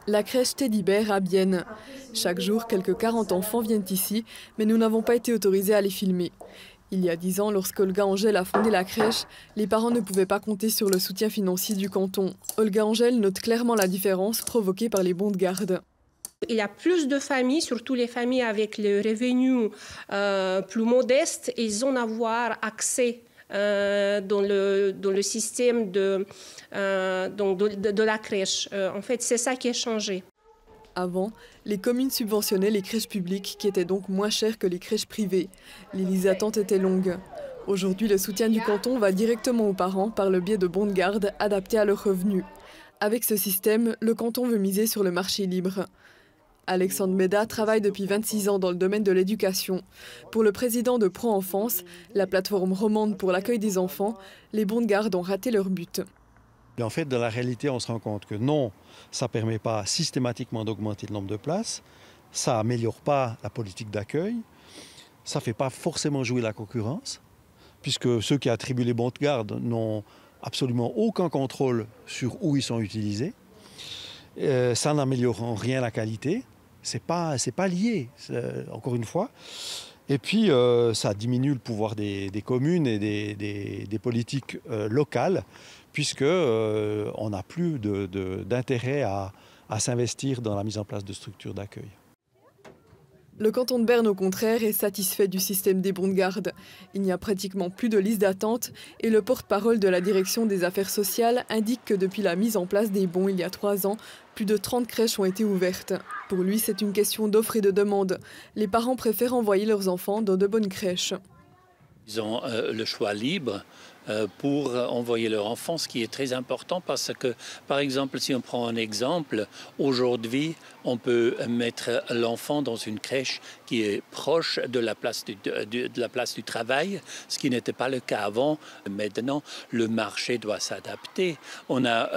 La crèche Teddy Bear à Bienne. Chaque jour, quelques 40 enfants viennent ici, mais nous n'avons pas été autorisés à les filmer. Il y a 10 ans, lorsque Olga Angel a fondé la crèche, les parents ne pouvaient pas compter sur le soutien financier du canton. Olga Angel note clairement la différence provoquée par les bons de garde. Il y a plus de familles, surtout les familles avec les revenus plus modestes, ils ont avoir accès dans le système de la crèche. En fait, c'est ça qui a changé. Avant, les communes subventionnaient les crèches publiques qui étaient donc moins chères que les crèches privées. Les listes d'attente étaient longues. Aujourd'hui, le soutien du canton va directement aux parents par le biais de bons de garde adaptés à leurs revenus. Avec ce système, le canton veut miser sur le marché libre. Alexandre Méda travaille depuis 26 ans dans le domaine de l'éducation. Pour le président de Pro Enfance, la plateforme romande pour l'accueil des enfants, les bons de garde ont raté leur but. Et en fait, dans la réalité, on se rend compte que non, ça ne permet pas systématiquement d'augmenter le nombre de places, ça n'améliore pas la politique d'accueil, ça ne fait pas forcément jouer la concurrence, puisque ceux qui attribuent les bons de garde n'ont absolument aucun contrôle sur où ils sont utilisés. Ça n'améliore en rien la qualité, c'est pas lié, encore une fois. Et puis, ça diminue le pouvoir des communes et des politiques locales, puisqu'on n'a plus d'intérêt à s'investir dans la mise en place de structures d'accueil. Le canton de Berne, au contraire, est satisfait du système des bons de garde. Il n'y a pratiquement plus de liste d'attente et le porte-parole de la direction des affaires sociales indique que depuis la mise en place des bons il y a 3 ans, plus de 30 crèches ont été ouvertes. Pour lui, c'est une question d'offre et de demande. Les parents préfèrent envoyer leurs enfants dans de bonnes crèches. Ils ont le choix libre pour envoyer leur enfant, ce qui est très important parce que, par exemple, si on prend un exemple, aujourd'hui, on peut mettre l'enfant dans une crèche qui est proche de la place du travail, ce qui n'était pas le cas avant. Maintenant, le marché doit s'adapter. On a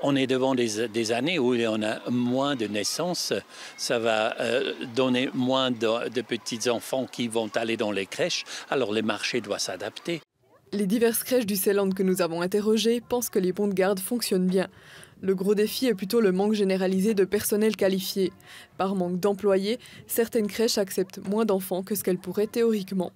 on est devant des années où on a moins de naissances. Ça va donner moins de petits-enfants qui vont aller dans les crèches. Alors, le marché doit s'adapter. Les diverses crèches du Seeland que nous avons interrogées pensent que les bons de garde fonctionnent bien. Le gros défi est plutôt le manque généralisé de personnel qualifié. Par manque d'employés, certaines crèches acceptent moins d'enfants que ce qu'elles pourraient théoriquement.